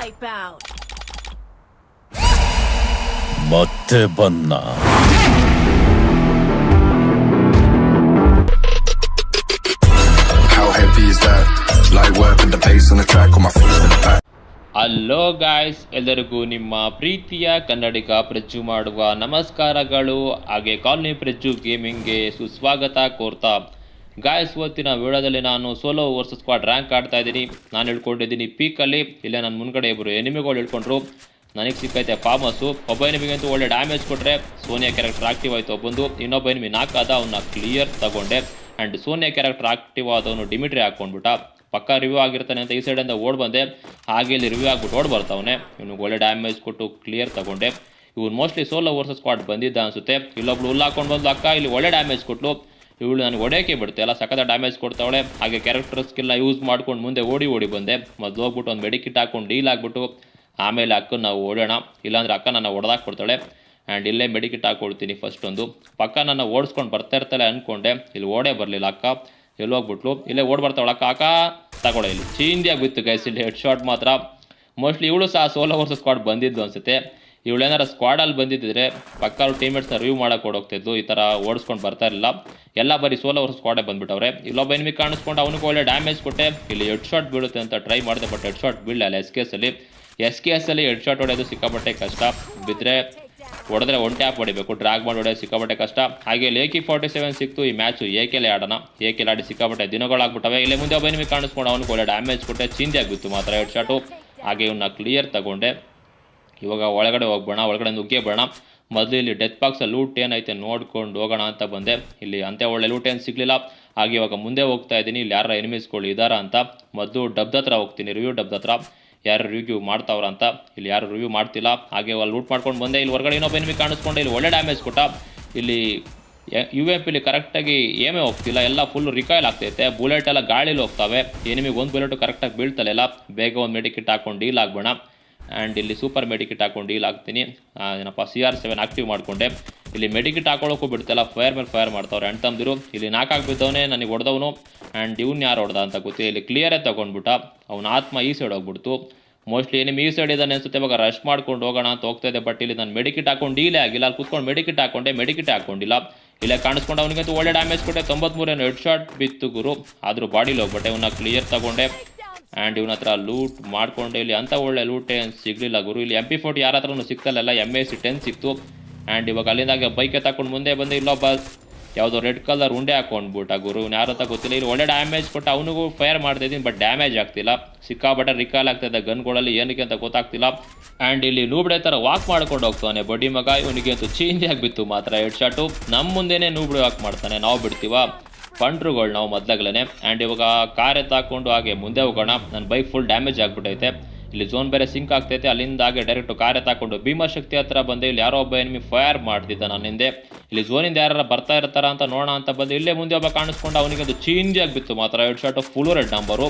Wipeout. ಮತ್ತೆ ಬನ್ನ How heavy is that? Light work with the bass on the track on my feet to the back. Hello guys, ಎಲ್ಲರಿಗೂ ನಿಮ್ಮ ಪ್ರೀತಿಯ ಕನ್ನಡಿಗ ಪ್ರಜ್ಜು ಮಾಡುವ ನಮಸ್ಕಾರಗಳು. ಹಾಗೆ ಕಾಲನಿ ಪ್ರಜ್ಜು ಗೇಮಿಂಗ್ಗೆ ಸುಸ್ವಾಗತ ಕೋರ್ತಾ ಗಾಯ್ಸ್, ಇವತ್ತಿನ ವಿಡಿಯೋದಲ್ಲಿ ನಾನು ಸೋಲೋ ವರ್ಸಸ್ ಸ್ಕ್ವಾಡ್ ರ್ಯಾಂಕ್ ಆಡ್ತಾ ಇದ್ದೀನಿ. ನಾನು ಹೇಳ್ಕೊಂಡಿದ್ದೀನಿ ಪೀಕಲ್ಲಿ. ಇಲ್ಲೇ ನನ್ನ ಮುಂದ್ಗಡೆ ಇಬ್ಬರು ಎನಿಮಿಗಳು ಹೇಳ್ಕೊಂಡ್ರು. ನನಗೆ ಸಿಕ್ಕೈತೆ ಫಾರ್ಮಸ್ಸು. ಒಬ್ಬ ಎನಿಮಿಗಂತೂ ಒಳ್ಳೆ ಡ್ಯಾಮೇಜ್ ಕೊಟ್ಟರೆ ಸೋನಿಯಾ ಕ್ಯಾರೆಕ್ಟರ್ ಆಕ್ಟಿವ್ ಆಯಿತು ಒಬ್ಬಂದು. ಇನ್ನೊಬ್ಬ ಎನಿಮಿ ನಾಕಾದ, ಅವನ್ನ ಕ್ಲಿಯರ್ ತಗೊಂಡೆ. ಆ್ಯಂಡ್ ಸೋನಿಯಾ ಕ್ಯಾರೆಕ್ಟರ್ ಆಕ್ಟಿವ್ ಆದವನು ಡಿಮಿಟ್ರಿ ಹಾಕ್ಕೊಂಡ್ಬಿಟ್ಟ. ಪಕ್ಕ ರಿವ್ಯೂ ಆಗಿರ್ತಾನೆ ಅಂತ ಈ ಸೈಡಿಂದ ಓಡ್ ಬಂದೆ. ಹಾಗೆ ಇಲ್ಲಿ ರಿವ್ಯೂ ಆಗ್ಬಿಟ್ಟು ಓಡ್ ಬರ್ತಾವನೆ. ಇವನಿಗೆ ಒಳ್ಳೆ ಡ್ಯಾಮೇಜ್ ಕೊಟ್ಟು ಕ್ಲಿಯರ್ ತಗೊಂಡೆ. ಇವ್ನು ಮೋಸ್ಟ್ಲಿ ಸೋಲೋ ವರ್ಸಸ್ ಸ್ಕ್ವಾಡ್ ಬಂದಿದ್ದ ಅನಿಸುತ್ತೆ. ಇಲ್ಲೊಬ್ಳು ಹುಲ್ಲು ಹಾಕೊಂಡು ಬಂದು ಅಕ್ಕ ಇಲ್ಲಿ ಒಳ್ಳೆ ಡ್ಯಾಮೇಜ್ ಕೊಟ್ಟಲು. ಇವಳು ನನಗೆ ಹೊಡೆಯೋಕೆ ಬಿಡುತ್ತೆ ಎಲ್ಲ ಸಖತ್ತ ಡ್ಯಾಮೇಜ್ ಕೊಡ್ತಾವಳೆ. ಹಾಗೆ ಕ್ಯಾರೆಕ್ಟರ್ ಸ್ಕಿಲ್ನ ಯೂಸ್ ಮಾಡ್ಕೊಂಡು ಮುಂದೆ ಓಡಿ ಬಂದೆ. ಮೊದಲು ಹೋಗ್ಬಿಟ್ಟು ಒಂದು ಮೆಡಿಕಿಟ್ ಹಾಕೊಂಡು ಡೀಲ್ ಆಗಿಬಿಟ್ಟು ಆಮೇಲೆ ಅಕ್ಕನ ನಾವು ಓಡೋಣ, ಇಲ್ಲಾಂದರೆ ಅಕ್ಕ ನನ್ನ ಹೊಡೆದಾಕ್ಬಿಡ್ತಾಳೆ. ಆ್ಯಂಡ್ ಇಲ್ಲೇ ಮೆಡಿಕಿಟ್ ಹಾಕ್ಕೊಡ್ತೀನಿ ಫಸ್ಟ್ ಒಂದು. ಪಕ್ಕ ನನ್ನ ಓಡಿಸ್ಕೊಂಡು ಬರ್ತಾ ಇರ್ತಾಳೆ ಅಂದ್ಕೊಂಡೆ. ಇಲ್ಲಿ ಓಡೇ ಬರಲಿಲ್ಲ ಅಕ್ಕ, ಎಲ್ಲಿ ಹೋಗ್ಬಿಟ್ಲು. ಇಲ್ಲೇ ಓಡ್ ಬರ್ತಾವಳ ಅಕ್ಕ ತಗೊಳ್ಳೆ. ಇಲ್ಲಿ ಚೀಂದಿಯಾಗಿ ಬಿತ್ತು ಗೈಸ್, ಇಲ್ಲಿ ಹೆಡ್ ಶಾಟ್ ಮಾತ್ರ. ಮೋಸ್ಟ್ಲಿ ಇವಳು ಸಹ ಸೋಲೋ ವರ್ಸಸ್ ಸ್ಕ್ವಾಡ್ ಬಂದಿದ್ದು ಅನಿಸುತ್ತೆ. ಇವಳೇನಾರ ಸ್ಕ್ವಾಡಲ್ಲಿ ಬಂದಿದ್ದರೆ ಪಕ್ಕ ಅವ್ರ ಟೀಮೇಟ್ಸ್ನ ರಿವ್ಯೂ ಮಾಡೋಕೆ ಓಡೋಗ್ತಿದ್ದು. ಈ ಥರ ಓಡಿಸ್ಕೊಂಡು ಬರ್ತಾ ಇರಲಿಲ್ಲ. ಎಲ್ಲ ಬರೀ ಸೋಲೋ ವರ್ಸಸ್ ಸ್ಕ್ವಾಡೇ ಬಂದುಬಿಟ್ಟವ್ರೆ. ಇಲ್ಲೊಬ್ಬ ಎನಿಮಿ ಕಾಣಿಸ್ಕೊಂಡು ಅವನಿಗೆ ಒಳ್ಳೆ ಡ್ಯಾಮೇಜ್ ಕೊಟ್ಟೆ. ಇಲ್ಲಿ ಹೆಡ್ ಶಾಟ್ ಬೀಳುತ್ತೆ ಅಂತ ಟ್ರೈ ಮಾಡಿದೆ, ಬಟ್ ಹೆಡ್ ಶಾಟ್ ಬೀಳಲ್ಲ. ಎಸ್ ಕೆ ಎಸ್ ಅಲ್ಲಿ ಹೆಡ್ ಶಾಟ್ ಹೊಡೆಯೋದು ಸಿಕ್ಕಾಪಟ್ಟೆ ಕಷ್ಟ. ಬಿದ್ದರೆ ಹೊಡೆದ್ರೆ ಒನ್ ಟ್ಯಾಪ್ ಹೊಡಿಬೇಕು, ಡ್ರಾಗ್ ಮಾಡಿ ಹೊಡೆಯೋದು ಸಿಕ್ಕಾಪಟ್ಟೆ ಕಷ್ಟ. ಹಾಗೆ AK-47 ಸಿಕ್ತು. ಈ ಮ್ಯಾಚು ಏಕೆಲೆ ಆಡೋಣ. ಏಕೆಲೆ ಆಡಿ ಸಿಕ್ಕಾಪಟ್ಟೆ ದಿನಗಳಾಗ್ಬಿಟ್ಟವೆ. ಇಲ್ಲೇ ಮುಂದೆ ಒಬ್ಬ ಎನಿಮಿ ಕಾಣಿಸ್ಕೊಂಡು ಅವನಿಗೆ ಒಳ್ಳೆ ಡ್ಯಾಮೇಜ್ ಕೊಟ್ಟೆ. ಚಿಂದಿಯಾಗಿತ್ತು ಮಾತ್ರ ಹೆಡ್ ಶಾಟು. ಹಾಗೆ ಇವನ್ನ ಕ್ಲಿಯರ್ ತಗೊಂಡೆ. ಇವಾಗ ಒಳಗಡೆ ಹೋಗ್ಬೋಣ, ಒಳಗಡೆ ನುಗ್ಗೇ ಬೇಡ. ಮೊದಲು ಇಲ್ಲಿ ಡೆತ್ ಬಾಕ್ಸಲ್ಲಿ ಲೂಟ್ ಏನೈತೆ ನೋಡ್ಕೊಂಡು ಹೋಗೋಣ ಅಂತ ಬಂದೆ. ಇಲ್ಲಿ ಅಂತೆ ಒಳ್ಳೆ ಲೂಟ್ ಏನು ಸಿಗಲಿಲ್ಲ. ಹಾಗೆ ಇವಾಗ ಮುಂದೆ ಹೋಗ್ತಾ ಇದ್ದೀನಿ. ಇಲ್ಲಿ ಯಾರ ಎನಿಮೀಸ್ಗಳು ಇದ್ದಾರಾ ಅಂತ. ಮೊದಲು ಡಬ್ದ ಹತ್ರ ಹೋಗ್ತೀನಿ, ರಿವ್ಯೂ ಡಬ್ದ ಹತ್ರ ಯಾರು ರಿವ್ಯೂ ಮಾಡ್ತಾವ್ರ ಅಂತ. ಇಲ್ಲಿ ಯಾರು ರಿವ್ಯೂ ಮಾಡ್ತಿಲ್ಲ. ಹಾಗೆ ಅಲ್ಲಿ ಲೂಟ್ ಮಾಡ್ಕೊಂಡು ಬಂದೆ. ಇಲ್ಲಿ ಹೊರಗಡೆ ಇನ್ನೊಬ್ಬ ಎನಿಮಿ ಕಾಣಿಸ್ಕೊಂಡು ಇಲ್ಲಿ ಒಳ್ಳೆ ಡ್ಯಾಮೇಜ್ ಕೊಟ್ಟ. ಇಲ್ಲಿ UMP ಕರೆಕ್ಟಾಗಿ ಏಮೇ ಹೋಗ್ತಿಲ್ಲ, ಎಲ್ಲ ಫುಲ್ಲು ರಿಕಾಯ್ಲ್ ಆಗ್ತೈತೆ. ಬುಲೆಟ್ ಎಲ್ಲ ಗಾಳೀಲಿ ಹೋಗ್ತವೆ. ಎನಿಮಿಗೆ ಒಂದು ಬುಲೆಟು ಕರೆಕ್ಟಾಗಿ ಬೀಳ್ತಲ್ಲ. ಬೇಗ ಒಂದು ಮೆಡಿಕಿಟ್ ಹಾಕೊಂಡು ಡೀಲ್ ಆಗ್ಬೋಣ. ಆ್ಯಂಡ್ ಇಲ್ಲಿ ಸೂಪರ್ ಮೆಡಿಕಿಟ್ ಹಾಕೊಂಡು ಡೀಲ್ ಆಗ್ತೀನಿ. ಏನಪ್ಪ CR7 ಆಕ್ಟಿವ್ ಮಾಡಿಕೊಂಡೆ. ಇಲ್ಲಿ ಮೆಡಿಕಿಟ್ ಹಾಕೊಳ್ಳೋಕ್ಕೂ ಬಿಡ್ತಿಲ್ಲ, ಫೈರ್ ಮೇಲೆ ಫೈರ್ ಮಾಡ್ತಾವ್ರೆ ಅಣ್ಣ ತಮ್ಮದಿರು. ಇಲ್ಲಿ ನಾಲ್ಕಾಗ್ಬಿದ್ದವನೇ ನನಗೆ ಹೊಡೆದವನು. ಆ್ಯಂಡ್ ಇವ್ನು ಯಾರು ಹೊಡೆದ ಅಂತ ಗೊತ್ತಿಲ್ಲ. ಇಲ್ಲಿ ಕ್ಲಿಯರೇ ತೊಗೊಂಡ್ಬಿಟ್ಟ. ಅವ್ನ ಆತ್ಮ ಈ ಸೈಡ್ ಹೋಗ್ಬಿಡ್ತು. ಮೋಸ್ಟ್ಲಿ ಎನಿಮಿ ಈ ಸೈಡ್ ಇದ್ದಾನೆ ಅನಿಸುತ್ತೆ. ಇವಾಗ ರಶ್ ಮಾಡ್ಕೊಂಡು ಹೋಗೋಣ ಅಂತ ಹೋಗ್ತಾ ಇದೆ. ಬಟ್ ಇಲ್ಲಿ ನಾನು ಮೆಡಿಕಿಟ್ ಹಾಕೊಂಡು ಡೀಲೇ ಆಗಿಲ್ಲ. ಅಲ್ಲಿ ಕೂತ್ಕೊಂಡು ಮೆಡಿಕಿಟ್ ಹಾಕೊಂಡಿಲ್ಲ. ಇಲ್ಲೇ ಕಾಣಿಸ್ಕೊಂಡು ಅವನಿಗಂತೂ ಒಳ್ಳೆ ಡ್ಯಾಮೇಜ್ ಕೊಟ್ಟೆ. 93 ಹೆಡ್ ಶಾಟ್ ಬಿತ್ತು ಗುರು. ಆದರೂ ಬಾಡಿಲಿ ಹೋಗ್ಬಿಟ್ಟೆ. ಇವನ್ನ ಕ್ಲಿಯರ್ ತಗೊಂಡೆ. ಆ್ಯಂಡ್ ಇವನ ಹತ್ರ ಲೂಟ್ ಮಾಡಿಕೊಂಡೆ. ಇಲ್ಲಿ ಅಂಥ ಒಳ್ಳೆ ಲೂಟ್ ಏನು ಸಿಗಲಿಲ್ಲ ಗುರು. ಇಲ್ಲಿ MP40 ಯಾರ ಹತ್ರನೂ ಸಿಗ್ತಲ್ಲ, MAC-10 ಸಿಕ್ತು. ಆ್ಯಂಡ್ ಇವಾಗ ಅಲ್ಲಿಂದಾಗೆ ಬೈಕೆ ತಗೊಂಡು ಮುಂದೆ ಬಂದು ಇಲ್ಲೊಬ್ಬ ಯಾವುದೋ ರೆಡ್ ಕಲರ್ ಉಂಡೆ ಹಾಕೊಂಡ್ಬಿಟ್ಟ ಗುರು. ಇವ್ನು ಯಾರು ಅಂತ ಗೊತ್ತಿಲ್ಲ. ಇಲ್ಲಿ ಒಳ್ಳೆ ಡ್ಯಾಮೇಜ್ ಕೊಟ್ಟು ಅವನಿಗೂ ಫೈರ್ ಮಾಡ್ತಾಯಿದ್ದೀನಿ, ಬಟ್ ಡ್ಯಾಮೇಜ್ ಆಗ್ತಿಲ್ಲ. ಸಿಕ್ಕಾಬಟ್ಟೆ ರಿಕಾಲ್ ಆಗ್ತಾಯಿದೆ ಗನ್ಗಳಲ್ಲಿ, ಏನಕ್ಕೆ ಅಂತ ಗೊತ್ತಾಗ್ತಿಲ್ಲ. ಆ್ಯಂಡ್ ಇಲ್ಲಿ ನೂಬ್ಡೆ ಥರ ವಾಕ್ ಮಾಡ್ಕೊಂಡು ಹೋಗ್ತಾನೆ ಬಡ್ಡಿ ಮಗ. ಇವನಿಗೆ ಅಂತೂ ಚೇಂಜ್ ಬಿತ್ತು ಮಾತ್ರ ಹೆಡ್ ಶಾಟು. ನಮ್ಮ ಮುಂದೆನೇ ನೂಬ್ಡೆ ವಾಕ್ ಮಾಡ್ತಾನೆ, ನಾವು ಬಿಡ್ತೀವ ಪಂಟ್ರುಗಳು ನಾವು ಮೊದಲಾಗಲೇ. ಆ್ಯಂಡ್ ಇವಾಗ ಕಾರ್ ಎತ್ತಾಕೊಂಡು ಹಾಗೆ ಮುಂದೆ ಹೋಗೋಣ. ನನ್ನ ಬೈಕ್ ಫುಲ್ ಡ್ಯಾಮೇಜ್ ಆಗಿಬಿಟ್ಟೈತೆ. ಇಲ್ಲಿ ಝೋನ್ ಬೇರೆ ಸಿಂಕ್ ಆಗ್ತೈತೆ. ಅಲ್ಲಿಂದ ಹಾಗೆ ಡೈರೆಕ್ಟ್ ಕಾರ್ ಎತ್ತಾಕೊಂಡು ಭೀಮಶಕ್ತಿ ಹತ್ರ ಬಂದೆ. ಇಲ್ಲಿ ಯಾರೋ ಒಬ್ಬ ಎನಿಮಿ ಫೈರ್ ಮಾಡ್ತಿದ್ದ ನನ್ನ ಹಿಂದೆ. ಇಲ್ಲಿ ಝೋನಿಂದ ಯಾರು ಬರ್ತಾ ಇರ್ತಾರ ಅಂತ ನೋಡೋಣ ಅಂತ ಬಂದು ಇಲ್ಲೇ ಮುಂದೆ ಒಬ್ಬ ಕಾಣಿಸ್ಕೊಂಡು ಅವನಿಗೆ ಅದು ಚೇಂಜ್ ಆಗಿಬಿತ್ತು ಮಾತ್ರ head shot. Full red number.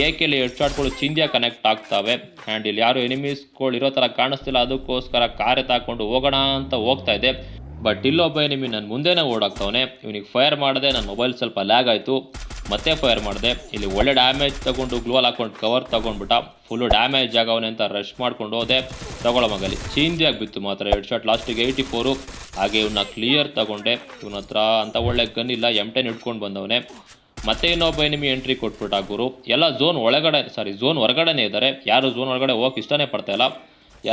ಏಕೆಲ್ಲಿ ಹೆಡ್ ಶಾಟ್ಗಳು ಚೇಂಜಿಯಾಗಿ ಕನೆಕ್ಟ್ ಆಗ್ತವೆ. ಆ್ಯಂಡ್ ಇಲ್ಲಿ ಯಾರು ಎನಿಮೀಸ್ಗಳು ಇರೋ ಥರ ಕಾಣಿಸ್ತಿಲ್ಲ. ಅದಕ್ಕೋಸ್ಕರ ಕಾರ್ ಎತ್ತಾಕೊಂಡು ಹೋಗೋಣ ಅಂತ ಹೋಗ್ತಾ ಇದೆ. ಬಟ್ ಇಲ್ಲೊಬ್ಬ ಎನಿಮಿ ನನ್ನ ಮುಂದೆನೇ ಓಡಾಗ್ತವನೆ. ಇವನಿಗೆ ಫೈರ್ ಮಾಡಿದೆ. ನನ್ನ ಮೊಬೈಲ್ ಸ್ವಲ್ಪ ಲ್ಯಾಗ್ ಆಯಿತು, ಮತ್ತೆ ಫೈರ್ ಮಾಡಿದೆ. ಇಲ್ಲಿ ಒಳ್ಳೆ ಡ್ಯಾಮೇಜ್ ತೊಗೊಂಡು ಗ್ಲೋಲ್ ಹಾಕೊಂಡು ಕವರ್ ತೊಗೊಂಡ್ಬಿಟ್ಟ. ಫುಲ್ಲು ಡ್ಯಾಮೇಜ್ ಆಗವನೆ ಅಂತ ರಶ್ ಮಾಡ್ಕೊಂಡು ಹೋದೆ. ತಗೊಳ್ಳೋ ಮಗಲಿ ಚೇಂಜಿಯಾಗಿ ಬಿತ್ತು ಮಾತ್ರ ಹೆಡ್ ಶಾಟ್. ಲಾಸ್ಟಿಗೆ 84. ಹಾಗೆ ಇವನ್ನ ಕ್ಲಿಯರ್ ತಗೊಂಡೆ. ಇವನ ಹತ್ರ ಅಂಥ ಒಳ್ಳೆ ಗನ್ ಇಲ್ಲ, M10 ಇಟ್ಕೊಂಡು ಬಂದವನೇ. ಮತ್ತೆ ಇನ್ನೊಬ್ಬ ಎನಿಮಿ ಎಂಟ್ರಿ ಕೊಟ್ಬಿಟ್ಟ ಗುರು. ಎಲ್ಲ ಝೋನ್ ಹೊರಗಡೆನೇ ಇದ್ದಾರೆ. ಯಾರು ಝೋನ್ ಒಳಗಡೆ ಹೋಗಕ್ಕೆ ಇಷ್ಟನೇ ಪಡ್ತಾಯಿಲ್ಲ.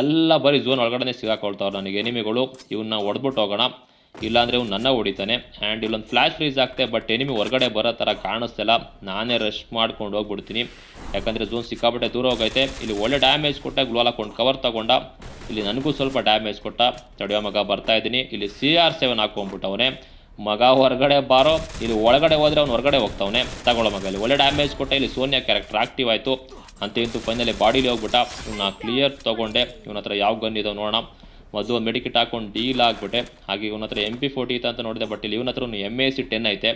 ಎಲ್ಲ ಬರೀ ಝೋನ್ ಒಳಗಡೆ ಸಿಗಾಕೊಳ್ತಾವ್ರು ನನಗೆ ಎನಿಮಿಗಳು. ಇವನ್ನ ಹೊಡೆದ್ಬಿಟ್ಟು ಹೋಗೋಣ, ಇಲ್ಲಾಂದರೆ ಇವ್ನು ನನ್ನ ಹೊಡಿತಾನೆ. ಆ್ಯಂಡ್ ಇಲ್ಲೊಂದು ಫ್ಲ್ಯಾಶ್ ಫ್ರೀಸ್ ಆಗ್ತೆ. ಬಟ್ ಎನಿಮಿ ಹೊರಗಡೆ ಬರೋ ಥರ ಕಾಣಿಸ್ತಿಲ್ಲ. ನಾನೇ ರಶ್ ಮಾಡ್ಕೊಂಡು ಹೋಗ್ಬಿಡ್ತೀನಿ, ಯಾಕಂದರೆ ಝೋನ್ ಸಿಕ್ಕಾಪಟ್ಟೆ ದೂರ ಹೋಗೈತೆ. ಇಲ್ಲಿ ಒಳ್ಳೆ ಡ್ಯಾಮೇಜ್ ಕೊಟ್ಟ. ಗ್ಲೋಲ್ ಹಾಕೊಂಡು ಕವರ್ ತಗೊಂಡ. ಇಲ್ಲಿ ನನಗೂ ಸ್ವಲ್ಪ ಡ್ಯಾಮೇಜ್ ಕೊಟ್ಟ. ತಡೆಯೋ ಮಗ ಬರ್ತಾ ಇದ್ದೀನಿ. ಇಲ್ಲಿ CR7 ಹಾಕೊಂಡ್ಬಿಟ್ಟವನೇ. ಮಗ ಹೊರಗಡೆ ಬಾರೋ. ಇಲ್ಲಿ ಒಳಗಡೆ ಹೋದರೆ ಅವ್ನು ಹೊರಗಡೆ ಹೋಗ್ತಾವನೆ. ತಗೊಳ್ಳೋ ಮಗ ಇಲ್ಲಿ ಒಳ್ಳೆ ಡ್ಯಾಮೇಜ್ ಕೊಟ್ಟ. ಇಲ್ಲಿ ಸೋನಿಯಾ ಕ್ಯಾರೆಕ್ಟರ್ ಆಕ್ಟಿವ್ ಆಯಿತು. ಅಂತೂ ಫೈನಲಿ ಬಾಡಿಲಿ ಹೋಗ್ಬಿಟ್ಟ. ಇವನ್ನ ಕ್ಲಿಯರ್ ತೊಗೊಂಡೆ. ಇವನ ಹತ್ರ ಯಾವ ಗನ್ ಇದಾವೆ ನೋಡೋಣ. ಮೊದಲು ಒಂದು ಮೆಡಿಕಿಟ್ ಹಾಕೊಂಡು ಡೀಲ್ ಆಗಿಬಿಟ್ಟೆ. ಹಾಗೆ ಇವನ ಹತ್ರ MP40 ಇತ್ತು ಅಂತ ನೋಡಿದೆ. ಬಟ್ ಇಲ್ಲಿ ಇವನ ಹತ್ರ MAC-10 ಐತೆ.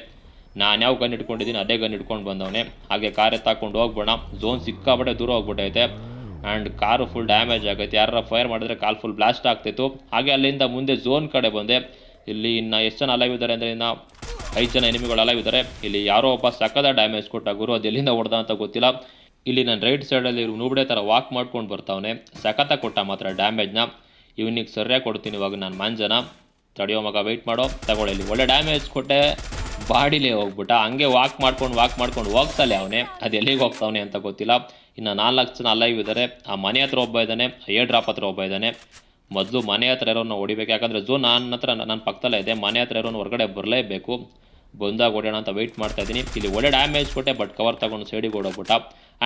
ನಾನು ಯಾವ ಗನ್ ಇಟ್ಕೊಂಡಿದ್ದೀನಿ ಅದೇ ಗನ್ ಇಟ್ಕೊಂಡು ಬಂದವನೇ. ಹಾಗೆ ಕಾರ್ ಎತ್ತಾಕೊಂಡು ಹೋಗ್ಬೋಣ. ಝೋನ್ ಸಿಕ್ಕಾಬಟ್ಟೆ ದೂರ ಹೋಗ್ಬಿಟ್ಟೈತೆ. ಆ್ಯಂಡ್ ಕಾರು ಫುಲ್ ಡ್ಯಾಮೇಜ್ ಆಗೈತೆ. ಯಾರು ಫೈರ್ ಮಾಡಿದ್ರೆ ಕಾಲ್ ಫುಲ್ ಬ್ಲಾಸ್ಟ್ ಆಗ್ತಿತ್ತು. ಹಾಗೆ ಅಲ್ಲಿಂದ ಮುಂದೆ ಝೋನ್ ಕಡೆ ಬಂದೆ. ಇಲ್ಲಿ ಇನ್ನು ಎಷ್ಟು ಜನ ಅಲೈವ್ ಇದ್ದಾರೆ ಅಂದರೆ ಇನ್ನು 5 ಜನ ಎನಿಮಿಗಳು ಅಲೈವ್ ಇದ್ದಾರೆ. ಇಲ್ಲಿ ಯಾರೋ ಒಬ್ಬ ಸಕ್ಕದ ಡ್ಯಾಮೇಜ್ ಕೊಟ್ಟ ಗುರು. ಅದು ಎಲ್ಲಿಂದ ಹೊಡೆದ ಅಂತ ಗೊತ್ತಿಲ್ಲ. ಇಲ್ಲಿ ನಾನು ರೈಟ್ ಸೈಡಲ್ಲಿ ನೂಬಡೆ ಥರ ವಾಕ್ ಮಾಡ್ಕೊಂಡು ಬರ್ತಾವನೆ. ಸಖತ್ತಾಗಿ ಕೊಟ್ಟ ಮಾತ್ರ ಡ್ಯಾಮೇಜ್ನ. ಇವನಿಗೆ ಸರಿಯಾಗಿ ಕೊಡ್ತೀನಿ ಇವಾಗ ನಾನು ಮಾಂಜನ. ತಡೆಯೋ ಮಗ, ವೆಯ್ಟ್ ಮಾಡೋ, ತಗೊಳ್ಳಿ. ಇಲ್ಲಿ ಒಳ್ಳೆ ಡ್ಯಾಮೇಜ್ ಕೊಟ್ಟೆ, ಬಾಡಿಲೇ ಹೋಗ್ಬಿಟ್ಟ. ಹಂಗೆ ವಾಕ್ ಮಾಡ್ಕೊಂಡು ಹೋಗ್ತಾಳೆ ಅವನೇ. ಅದು ಎಲ್ಲಿಗೆ ಹೋಗ್ತಾವನೆ ಅಂತ ಗೊತ್ತಿಲ್ಲ. ಇನ್ನು 4 ಜನ ಅಲೈವ್ ಇದ್ದಾರೆ. ಆ ಮನೆ ಹತ್ರ ಒಬ್ಬ ಇದ್ದಾನೆ, ಏರ್ ಡ್ರಾಪ್ ಹತ್ರ ಒಬ್ಬ ಇದ್ದಾನೆ. ಮೊದಲು ಮನೆ ಹತ್ರ ಇರೋನ್ನ ಹೊಡಿಬೇಕು, ಯಾಕಂದರೆ ಝೋನ್ ನನ್ನ ಪಕ್ಕದಲ್ಲೇ ಇದೆ. ಮನೆ ಹತ್ರ ಇರೋನು ಹೊರಗಡೆ ಬರಲೇಬೇಕು. ಬಂದಾಗ ಹೊಡೆಯೋಣ ಅಂತ ವೆಯ್ಟ್ ಮಾಡ್ತಾ ಇದ್ದೀನಿ. ಇಲ್ಲಿ ಒಳ್ಳೆ ಡ್ಯಾಮೇಜ್ ಕೊಟ್ಟೆ, ಬಟ್ ಕವರ್ ತಗೊಂಡು ಸೈಡಿಗೆ ಓಡೋಗ್ಬಿಟ್ಟ.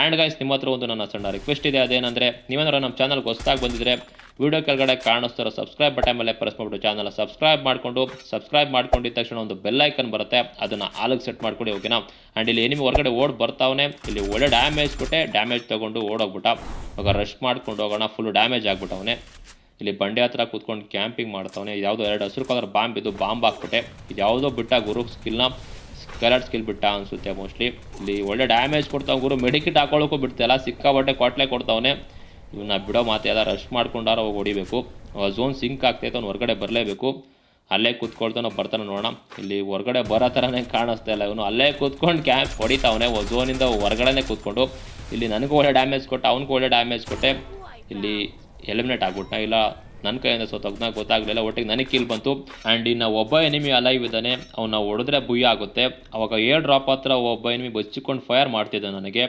ಆ್ಯಂಡ್ ಗೈಸ್, ನಿಮ್ಮ ಹತ್ರ ಒಂದು ನನ್ನ ಸಣ್ಣ ರಿಕ್ವೆಸ್ಟ್ ಇದೆ. ಅದೇನೆಂದರೆ, ನೀವೇನಾದ್ರು ನಮ್ಮ ಚಾನಲ್ಗೆ ಹೊಸದಾಗಿ ಬಂದಿದ್ರೆ ವಿಡಿಯೋ ಕೆಳಗಡೆ ಕಾಣಿಸ್ತಿರೋ ಸಬ್ಸ್ಕ್ರೈಬ್ ಬಟನ್ ಮೇಲೆ ಪ್ರೆಸ್ ಮಾಡಿಬಿಟ್ಟು ಚಾನಲ್ ಸಬ್ಸ್ಕ್ರೈಬ್ ಮಾಡ್ಕೊಂಡಿದ್ದ ತಕ್ಷಣ ಒಂದು ಬೆಲ್ ಐಕನ್ ಬರುತ್ತೆ, ಅದನ್ನು ಆಲಿಗೆ ಸೆಟ್ ಮಾಡ್ಕೊಡಿ, ಓಕೆನಾ. ಆ್ಯಂಡ್ ಇಲ್ಲಿ ಎನಿಮಿ ಹೊರಗಡೆ ಬರ್ತಾವನೆ. ಇಲ್ಲಿ ಒಳ್ಳೆ ಡ್ಯಾಮೇಜ್ ಕೊಟ್ಟೆ, ಡ್ಯಾಮೇಜ್ ತೊಗೊಂಡು ಓಡೋಗ್ಬಿಟ್ಟ. ಇವಾಗ ರಶ್ ಮಾಡ್ಕೊಂಡು ಹೋಗೋಣ. ಫುಲ್ ಡ್ಯಾಮೇಜ್ ಆಗ್ಬಿಟ್ಟವನೆ. ಇಲ್ಲಿ ಬಂಡೆ ಹತ್ರ ಕೂತ್ಕೊಂಡು ಕ್ಯಾಂಪಿಂಗ್ ಮಾಡ್ತಾವನೆ. ಯಾವುದೋ 2 ಹಸಿರು ಕಲರ್ ಬಾಂಬ್ ಇದು, ಬಾಂಬ್ ಹಾಕ್ಬಿಟ್ಟೆ. ಇದು ಯಾವುದೋ ಬಿಟ್ಟ ಗುರು ಸ್ಕೆಲಟ್ ಸ್ಕಿಲ್ ಬಿಟ್ಟ ಅನಿಸುತ್ತೆ ಮೋಸ್ಟ್ಲಿ. ಇಲ್ಲಿ ಒಳ್ಳೆ ಡ್ಯಾಮೇಜ್ ಕೊಡ್ತಾವೆ ಗುರು. ಮೆಡಿಕಿಟ್ ಹಾಕೊಳ್ಳೋಕ್ಕೂ ಬಿಡ್ತಾಯಿಲ್ಲ, ಸಿಕ್ಕಾಬಟ್ಟೆ ಕೊಟ್ಲೆ ಕೊಡ್ತಾವನೆ. ಇವನ್ನ ಬಿಡೋ ಮಾತೆಲ್ಲ, ರಶ್ ಮಾಡ್ಕೊಂಡಾರ ಹೋಗಿ ಹೊಡಿಬೇಕು. ಝೋನ್ ಸಿಂಕ್ ಆಗ್ತೈತೆ, ಅವ್ನು ಹೊರಗಡೆ ಬರಲೇಬೇಕು. ಅಲ್ಲೇ ಕೂತ್ಕೊಳ್ತಾನೋ ಬರ್ತಾನೆ ನೋಡೋಣ. ಇಲ್ಲಿ ಹೊರಗಡೆ ಬರೋ ಥರನೇ ಕಾಣಿಸ್ತಾ ಇಲ್ಲ. ಇವನು ಅಲ್ಲೇ ಕೂತ್ಕೊಂಡು ಕ್ಯಾಂಪ್ ಹೊಡಿತಾವನೆ, ಝೋನಿಂದ ಹೊರಗಡೆನೇ ಕೂತ್ಕೊಂಡು. ಇಲ್ಲಿ ನನಗೂ ಒಳ್ಳೆ ಡ್ಯಾಮೇಜ್ ಕೊಟ್ಟ, ಅವ್ನಿಗೂ ಒಳ್ಳೆ ಡ್ಯಾಮೇಜ್ ಕೊಟ್ಟೆ. ಇಲ್ಲಿ ಎಲಿಮಿನೇಟ್ ಆಗ್ಬಿಟ್ನ, ಇಲ್ಲ ನನ್ನ ಕೈಯಿಂದ ಸೋತೋಗ್ನ ಗೊತ್ತಾಗಲಿಲ್ಲ. ಒಟ್ಟಿಗೆ ನನಗೆ ಕಿಲ್ ಬಂತು. ಆ್ಯಂಡ್ ಇನ್ನು ಒಬ್ಬ ಎನಿಮಿ ಅಲೈವ್ ಇದ್ದಾನೆ. ಅವನ್ನ ಹೊಡೆದ್ರೆ ಭುಯ್ಯ ಆಗುತ್ತೆ. ಅವಾಗ ಏರ್ ಡ್ರಾಪ್ ಹತ್ರ ಒಬ್ಬ ಎನಿಮಿ ಬಚ್ಚಿಕೊಂಡು ಫೈರ್ ಮಾಡ್ತಿದ್ದ ನನಗೆ.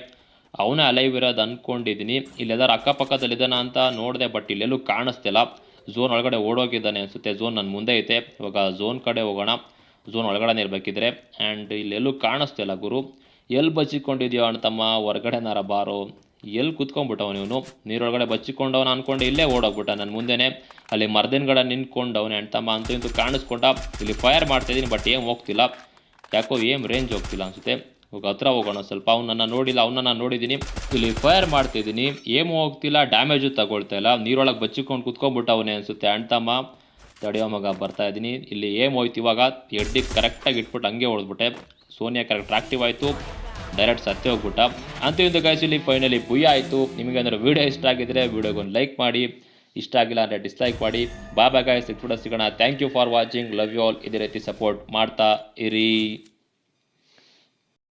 ಅವನೇ ಅಲೈವ್ ಇರೋದು ಅಂದ್ಕೊಂಡಿದ್ದೀನಿ. ಇಲ್ಲೆಲ್ಲರೂ ಅಕ್ಕಪಕ್ಕದಲ್ಲಿದ್ದಾನ ಅಂತ ನೋಡಿದೆ, ಬಟ್ ಇಲ್ಲೆಲ್ಲೂ ಕಾಣಿಸ್ತಿಲ್ಲ. ಝೋನ್ ಒಳಗಡೆ ಓಡೋಗಿದ್ದಾನೆ ಅನಿಸುತ್ತೆ. ಝೋನ್ ನನ್ನ ಮುಂದೆ ಐತೆ. ಇವಾಗ ಝೋನ್ ಕಡೆ ಹೋಗೋಣ. ಝೋನ್ ಒಳಗಡೆ ಇರಬೇಕಿದ್ರೆ. ಆ್ಯಂಡ್ ಇಲ್ಲೆಲ್ಲೂ ಕಾಣಿಸ್ತಿಲ್ಲ ಗುರು. ಎಲ್ಲಿ ಬಚ್ಚಿಕೊಂಡಿದ್ಯೋ ಅಣ್ತಮ್ಮ, ಹೊರಗಡೆನಾರ ಬಾರೋ. ಎಲ್ಲಿ ಕುತ್ಕೊಂಡ್ಬಿಟ್ಟವನು ಇವನು. ನೀರೊಳಗಡೆ ಬಚ್ಚಿಕೊಂಡವನು ಅಂದ್ಕೊಂಡು ಇಲ್ಲೇ ಓಡೋಗ್ಬಿಟ್ಟ ನನ್ನ ಮುಂದೆನೇ. ಅಲ್ಲಿ ಮರದಿನಗಡೆ ನಿಂತ್ಕೊಂಡವನೇ ಅಣ್ತಮ್ಮ ಅಂತೂ ಇಂತೂ ಕಾಣಿಸ್ಕೊಂಡ. ಇಲ್ಲಿ ಫೈರ್ ಮಾಡ್ತಾಯಿದ್ದೀನಿ, ಬಟ್ ಏಮ್ ಹೋಗ್ತಿಲ್ಲ. ಯಾಕೋ ಏಮ್ ರೇಂಜ್ ಹೋಗ್ತಿಲ್ಲ ಅನಿಸುತ್ತೆ. ಇವಾಗ ಹತ್ರ ಹೋಗೋಣ ಸ್ವಲ್ಪ. ಅವನನ್ನು ನೋಡಿಲ್ಲ, ಅವನನ್ನು ನೋಡಿದ್ದೀನಿ. ಇಲ್ಲಿ ಫೈರ್ ಮಾಡ್ತಿದ್ದೀನಿ, ಏಮೂ ಹೋಗ್ತಿಲ್ಲ, ಡ್ಯಾಮೇಜು ತಗೊಳ್ತಾ ಇಲ್ಲ. ನೀರೊಳಗೆ ಬಚ್ಚಿಕೊಂಡು ಕುತ್ಕೊಂಡ್ಬಿಟ್ಟವನೇ ಅನಿಸುತ್ತೆ ಅಣ್ತಮ್ಮ. ತಡೆಯೋ ಮಗ, ಬರ್ತಾ ಇದ್ದೀನಿ. ಇಲ್ಲಿ ಏಮ್ ಹೋಯ್ತು ಇವಾಗ. ಎಡ್ಡಿಗೆ ಕರೆಕ್ಟಾಗಿ ಇಟ್ಬಿಟ್ಟು ಹಂಗೆ ಹೊಡೆದ್ಬಿಟ್ಟೆ. ಸೋನಿಯಾ ಕರೆಕ್ಟ್ ಆಕ್ಟಿವ್ ಆಯಿತು, ಡೈರೆಕ್ಟ್ ಸತ್ತೇ ಹೋಗ್ಬಿಟ್ಟ. ಅಂತೂ ಇಂದು ಗೈಸ್, ಇಲ್ಲಿ ಫೈನಲಿ ಭುಯ್ಯ ಆಯಿತು. ನಿಮಗೆ ಅಂದರೆ ವೀಡಿಯೋ ಇಷ್ಟ ಆಗಿದ್ರೆ ವೀಡಿಯೋಗೊಂದು ಲೈಕ್ ಮಾಡಿ, ಇಷ್ಟ ಆಗಿಲ್ಲ ಅಂದರೆ ಡಿಸ್ಲೈಕ್ ಮಾಡಿ. ಬಾಯ್ ಗೈಸ್, ಸಿಗೋಣ. Thank you for watching, love you all. ಇದೇ ರೀತಿ ಸಪೋರ್ಟ್ ಮಾಡ್ತಾ ಇರಿ.